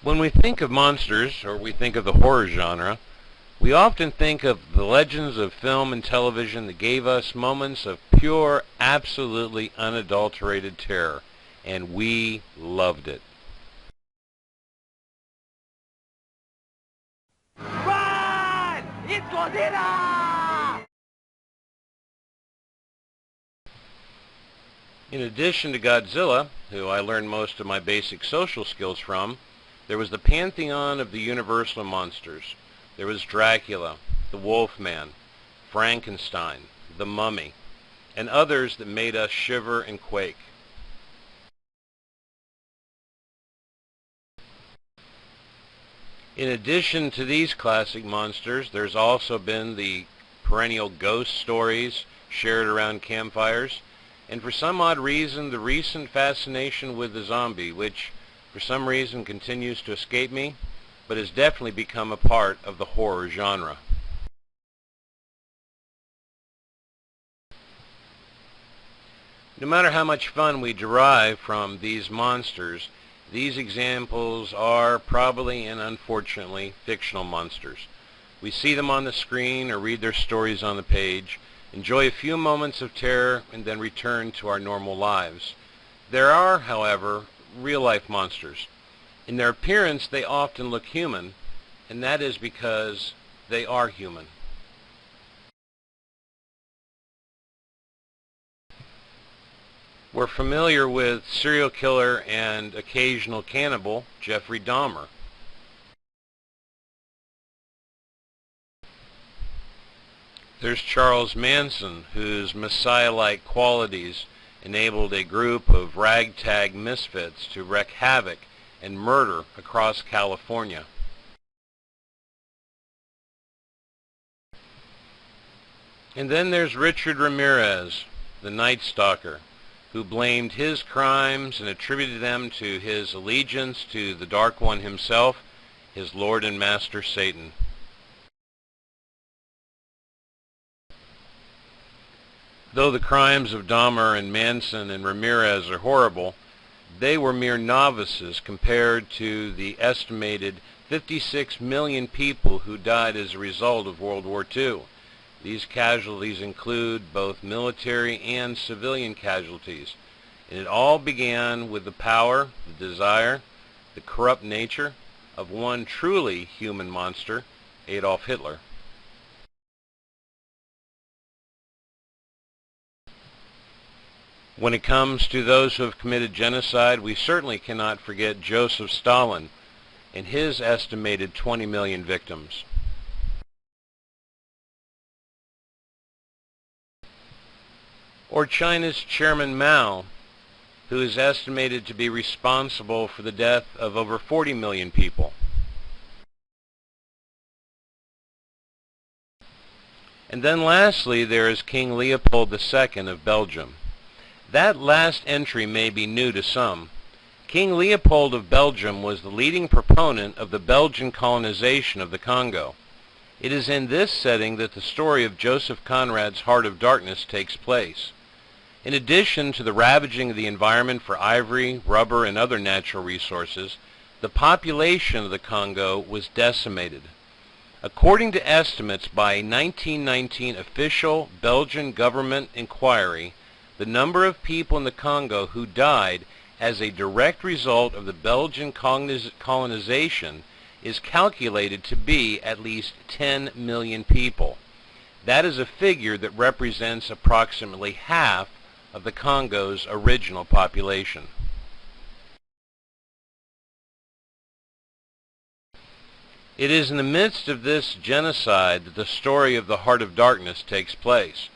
When we think of monsters, or we think of the horror genre, we often think of the legends of film and television that gave us moments of pure, absolutely unadulterated terror, and we loved it. Run! It's Godzilla! In addition to Godzilla, who I learned most of my basic social skills from, there was the pantheon of the Universal monsters. There was Dracula, the Wolfman, Frankenstein, the Mummy, and others that made us shiver and quake. In addition to these classic monsters, there's also been the perennial ghost stories shared around campfires, and for some odd reason, the recent fascination with the zombie, which for some reason continues to escape me, but has definitely become a part of the horror genre. No matter how much fun we derive from these monsters, these examples are probably and unfortunately fictional monsters. We see them on the screen or read their stories on the page, enjoy a few moments of terror, and then return to our normal lives. There are, however, real-life monsters. In their appearance, they often look human, and that is because they are human. We're familiar with serial killer and occasional cannibal Jeffrey Dahmer. There's Charles Manson, whose Messiah-like qualities enabled a group of ragtag misfits to wreak havoc and murder across California. And then there's Richard Ramirez, the Night Stalker, who blamed his crimes and attributed them to his allegiance to the Dark One himself, his Lord and Master Satan. Though the crimes of Dahmer and Manson and Ramirez are horrible, they were mere novices compared to the estimated 56 million people who died as a result of World War II. These casualties include both military and civilian casualties. And it all began with the power, the desire, the corrupt nature of one truly human monster, Adolf Hitler. When it comes to those who have committed genocide, we certainly cannot forget Joseph Stalin and his estimated 20 million victims. Or China's Chairman Mao, who is estimated to be responsible for the death of over 40 million people. And then lastly, there is King Leopold II of Belgium. That last entry may be new to some. King Leopold of Belgium was the leading proponent of the Belgian colonization of the Congo. It is in this setting that the story of Joseph Conrad's Heart of Darkness takes place. In addition to the ravaging of the environment for ivory, rubber, and other natural resources, the population of the Congo was decimated. According to estimates by a 1919 official Belgian government inquiry, the number of people in the Congo who died as a direct result of the Belgian colonization is calculated to be at least 10 million people. That is a figure that represents approximately half of the Congo's original population. It is in the midst of this genocide that the story of the Heart of Darkness takes place.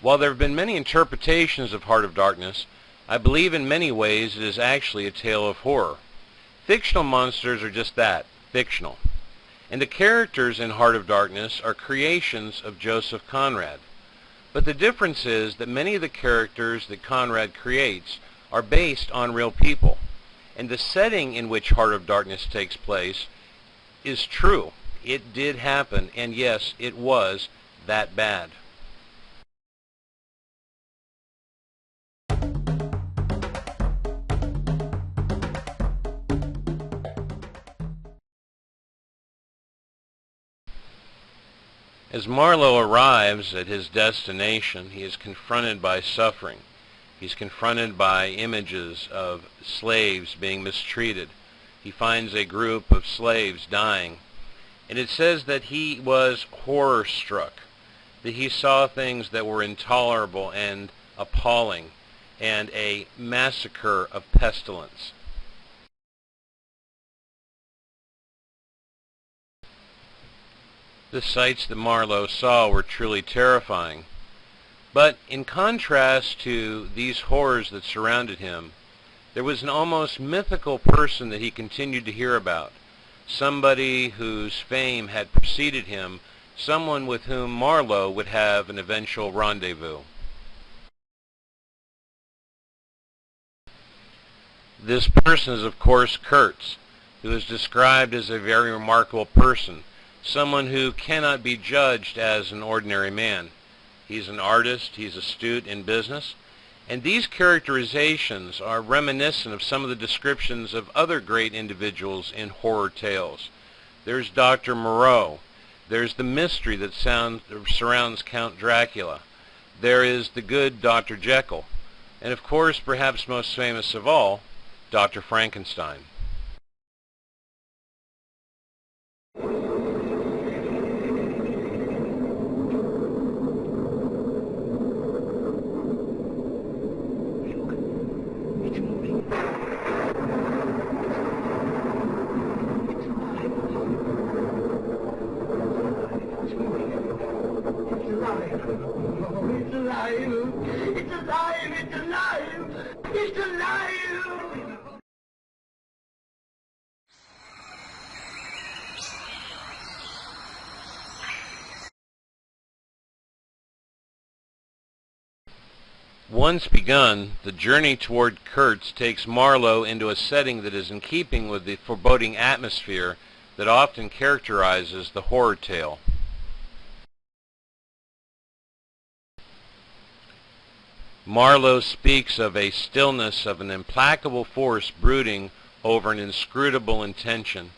While there have been many interpretations of Heart of Darkness, I believe in many ways it is actually a tale of horror. Fictional monsters are just that, fictional. And the characters in Heart of Darkness are creations of Joseph Conrad. But the difference is that many of the characters that Conrad creates are based on real people. And the setting in which Heart of Darkness takes place is true. It did happen, and yes, it was that bad. As Marlowe arrives at his destination, he is confronted by suffering. He's confronted by images of slaves being mistreated. He finds a group of slaves dying. And it says that he was horror-struck, that he saw things that were intolerable and appalling, and a massacre of pestilence. The sights that Marlowe saw were truly terrifying. But in contrast to these horrors that surrounded him, there was an almost mythical person that he continued to hear about, somebody whose fame had preceded him, someone with whom Marlowe would have an eventual rendezvous. This person is, of course, Kurtz, who is described as a very remarkable person, someone who cannot be judged as an ordinary man. He's an artist, he's astute in business, and these characterizations are reminiscent of some of the descriptions of other great individuals in horror tales. There's Dr. Moreau. There's the mystery that surrounds Count Dracula. There is the good Dr. Jekyll. And of course, perhaps most famous of all, Dr. Frankenstein. It's alive! Once begun, the journey toward Kurtz takes Marlowe into a setting that is in keeping with the foreboding atmosphere that often characterizes the horror tale. Marlowe speaks of a stillness of an implacable force brooding over an inscrutable intention.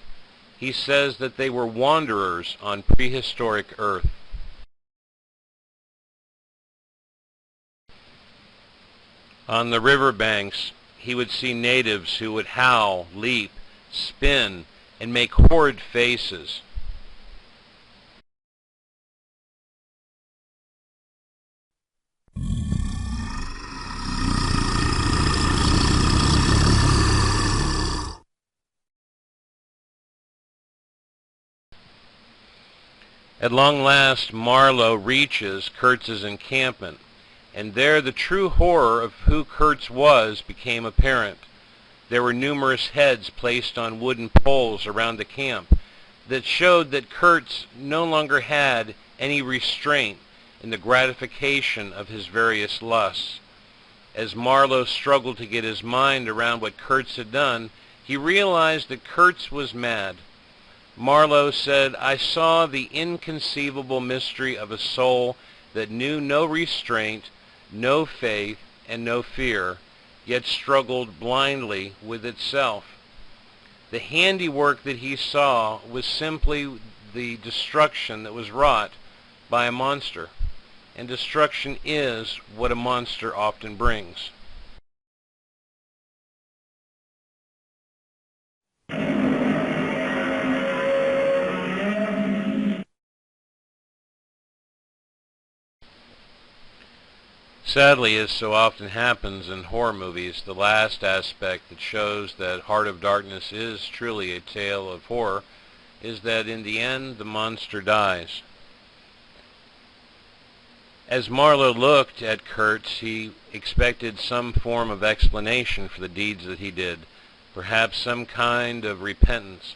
He says that they were wanderers on prehistoric Earth. On the riverbanks, he would see natives who would howl, leap, spin, and make horrid faces. At long last, Marlowe reaches Kurtz's encampment, and there the true horror of who Kurtz was became apparent. There were numerous heads placed on wooden poles around the camp that showed that Kurtz no longer had any restraint in the gratification of his various lusts. As Marlowe struggled to get his mind around what Kurtz had done, he realized that Kurtz was mad. Marlowe said, "I saw the inconceivable mystery of a soul that knew no restraint, no faith, and no fear, yet struggled blindly with itself." The handiwork that he saw was simply the destruction that was wrought by a monster, and destruction is what a monster often brings. Sadly, as so often happens in horror movies, the last aspect that shows that Heart of Darkness is truly a tale of horror is that in the end the monster dies. As Marlowe looked at Kurtz, he expected some form of explanation for the deeds that he did, perhaps some kind of repentance,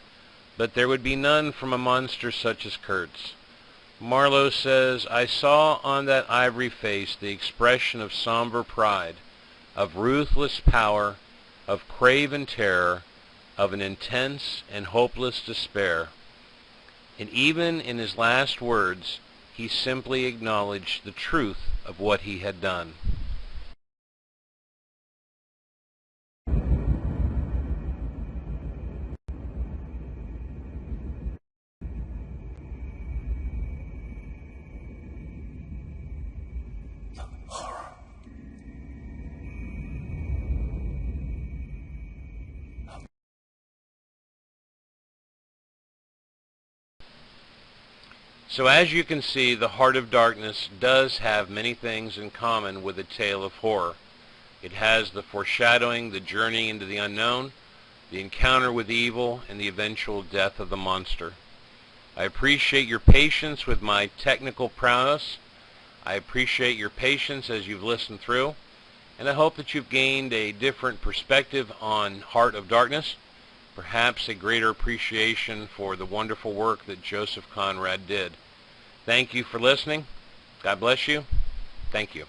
but there would be none from a monster such as Kurtz. Marlowe says, "I saw on that ivory face the expression of somber pride, of ruthless power, of craven terror, of an intense and hopeless despair." And even in his last words, he simply acknowledged the truth of what he had done. So as you can see, The Heart of Darkness does have many things in common with A Tale of Horror. It has the foreshadowing, the journey into the unknown, the encounter with evil, and the eventual death of the monster. I appreciate your patience with my technical prowess. I appreciate your patience as you've listened through, and I hope that you've gained a different perspective on Heart of Darkness, perhaps a greater appreciation for the wonderful work that Joseph Conrad did. Thank you for listening. God bless you. Thank you.